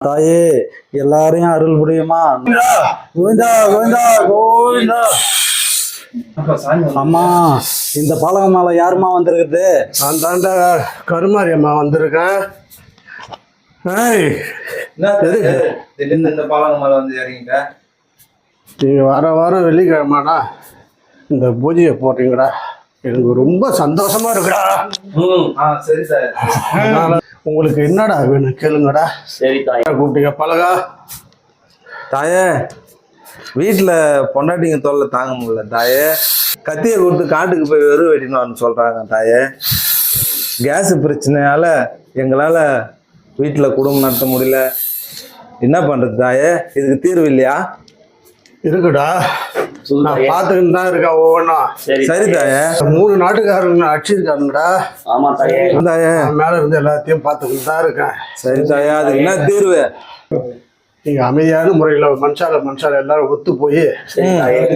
தாயே எல்லாரையும் அருள் புரியுமா. கோவிந்தா கோவிந்தா கோவிந்தா. அம்மா இந்த பாலக மேல யாருமா வந்திருக்குது? நான் தாண்டா கருமாரி அம்மா வந்திருக்கேன். இந்த பாலக மேல வந்து இறங்கிட்ட. நீங்க வாரம் வெள்ளிக்கிழமாடா இந்த பூஜையை போடுறீங்கடா, எனக்கு ரொம்ப சந்தோஷமா இருக்குடா. சரி சார். உங்களுக்கு என்னடா வேணும் கேளுங்கடா. சரி தாய். கூப்பிட்டீங்க பழகா. தாயே வீட்டில் பொண்டாட்டிங்க தொல்லை தாங்க முடியல தாயே. கத்தியை கொடுத்து காட்டுக்கு போய் வெறும் வெட்டினு சொல்கிறாங்க தாயே. கேஸு பிரச்சனையால் எங்களால் வீட்டில் குடும்பம் நடத்த முடியல. என்ன பண்ணுறது தாயே? இதுக்கு தீர்வு இல்லையா? இருக்குடா, நான் பார்த்துக்கிட்டு தான் இருக்கேன் ஒவ்வொன்றும். சரி தாயே. 3 நாட்டுக்காரங்க அடிச்சிருக்காருங்கடா. ஆமா தாயே. தாயே மேலே இருந்து எல்லாத்தையும் பார்த்துக்கிட்டு தான் இருக்கேன். சரி தாயே, அதுக்கு என்ன தீர்வு? நீங்க அமைதியான முறையில் மனுஷால எல்லாரும் ஒத்து போய்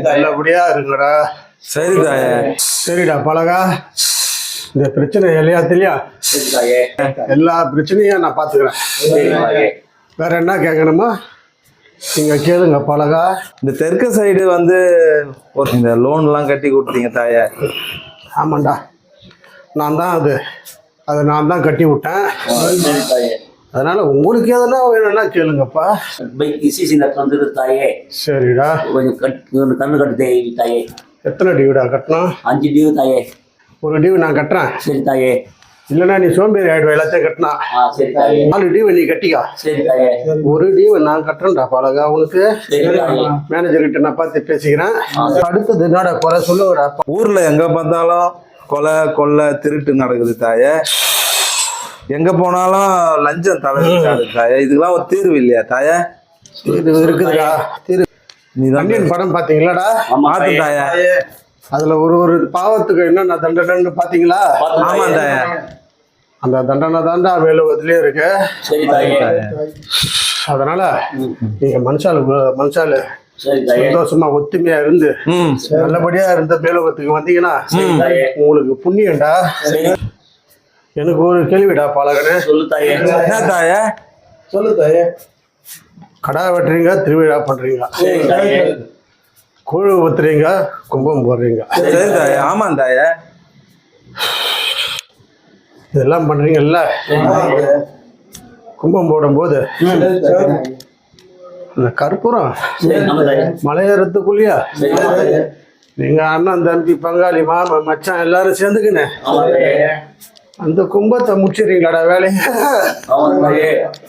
நல்லபடியா இருங்கடா. சரி தாயே. சரிடா பழகா, இந்த பிரச்சனை எல்லாத்திலையும் எல்லா பிரச்சனையும் நான் பார்த்துக்கிறேன். வேற என்ன கேட்கணுமா நீங்க கேளுங்க பழகா. இந்த தெற்கு சைடு வந்து ஒரு இந்த லோன்லாம் கட்டி கொடுத்தீங்க தாயே. ஆமாண்டா, நான் தான் அதை நான் தான் கட்டி விட்டேன். அதனால உங்களுக்கு எதனா வேணும்னா கேளுங்கப்பா. சரிடா, கொஞ்சம் கண்ணு கட்டு தாயே. எத்தனை டியூடா கட்டணும்? 5 டியூ தாயே. ஒரு டியூ நான் கட்டுறேன். சரி தாயே. இல்லைன்னா நீ சோம்பேறி ஆயிடுவா எல்லாத்தையும் கட்டினா. சரி தாயே. 4 டியூ நீ கட்டிக்கா. சரி தாயே. ஒரு டியூ நான் கட்டுறேன்டா பழகா உனக்கு. மேனேஜர் கிட்ட நான் பார்த்து பேசிக்கிறேன். அடுத்தது என்னடா குறை சொல்லுங்கடா. ஊர்ல எங்க பார்த்தாலும் கொலை கொள்ளை திருட்டு நடக்குது தாயே. எங்க போனாலும் லஞ்சம் தலைவிட்டாது தாயே. இதுக்கெல்லாம் ஒரு தீர்வு இல்லையா தாயே? இது இருக்குதுடா தீர்வு. நீதான் படம் பாத்தீங்களாடா? மாத்து தாயே. அதுல ஒரு பாவத்துக்கு என்னென்ன தண்டனைன்னு பாத்தீங்களா? ஆமா தாயே. அந்த தண்டனை தாண்டா மேலோகத்திலயே இருக்கு. அதனால நீங்க மனுஷாலு சந்தோஷமா ஒத்துமையா இருந்து நல்லபடியா இருந்த மேலோகத்துக்கு வந்தீங்கன்னா உங்களுக்கு புண்ணியம்டா. எனக்கு ஒரு கேள்விடா பழகனே. சொல்லு தாயே. என்ன தாயே? சொல்லு தாயே. கடா வெட்டுறீங்க, திருவிழா பண்றீங்க, கூழு ஊத்துறீங்க, கும்பம் போடுறீங்க. சரி தாயே. ஆமா தாயே. இதெல்லாம் பண்றீங்கல்ல. கும்பம் போடும்போது அந்த கற்பூரம் மலையேறத்துக்குள்ளயா நீங்க அண்ணன் தம்பி பங்காளி மாமா மச்சான் எல்லாரும் சேர்ந்துக்குன்னு அந்த கும்பத்தை முடிச்சிடுறீங்களாடா வேலைய.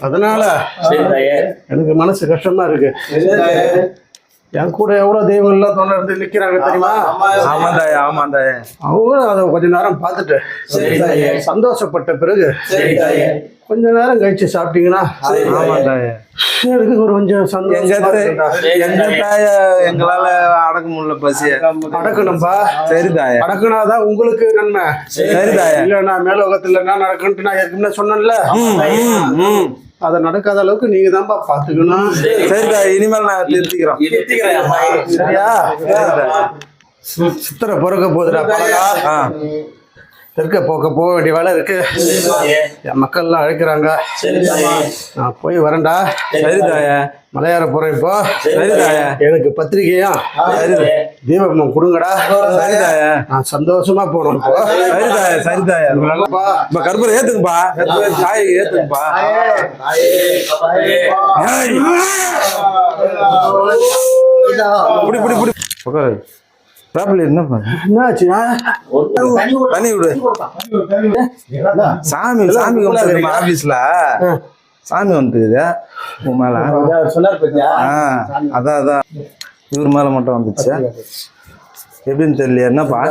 அதனால எனக்கு மனசு கஷ்டமா இருக்கு. என் கூட எவ்வளவு தெய்வம் எல்லாம் தொடர்ந்து நிக்கிறாங்க தெரியுமா? ஆமா தாயே. ஆமா தாயே. அவங்களும் அதை கொஞ்ச நேரம் பார்த்துட்டு சந்தோஷப்பட்ட பிறகு கொஞ்ச நேரம் கழிச்சு சாப்பிட்டீங்கன்னா ஆமா தாயே. எனக்கு ஒரு கொஞ்சம் சந்தோஷம். எங்க தாய எங்களால அடக்க முடியல பசி. அடக்கணும்பா. சரி தாயே. அடக்குனாதான் உங்களுக்கு நன்மை. சரி தாயே. இல்லைன்னா மேலோகத்துல என்ன நடக்குன்ட்டு நான் ஏற்கனவே சொன்னேன்ல, அதை நடக்காத அளவுக்கு நீங்க தான்ப்பா பாத்துக்கணும். சரி தாயே, இனிமேல் நான் திருத்திக்கிறோம். சரியா? சித்திரை பிறக்க போகுதுடா பழகா. தெற்க போக வேண்டிய வேலை இருக்கு. என் மக்கள்லாம் அழைக்கிறாங்க, நான் போய் வரேன்டா. சரி தாயே. மலையாற போறேன் இப்போ. சரி தாயே. எனக்கு பத்திரிகையும் தீபம் கொடுங்கடா. சரி தாயே. நான் சந்தோஷமா போனோம். சரி தாயே. சரி தாயே. இப்ப கற்பூரம் ஏத்துங்கப்பா. தாய் ஏத்துங்கப்பா. புடி புடி புடி. என்னாச்சுன்னா தண்ணி விடு. சாமி ஆபீஸ்ல சாமி வந்துக்குது உன் மேல. அதான் இவர் மேல மட்டும் வந்துச்சு. எப்படின்னு தெரியல. என்னப்பா?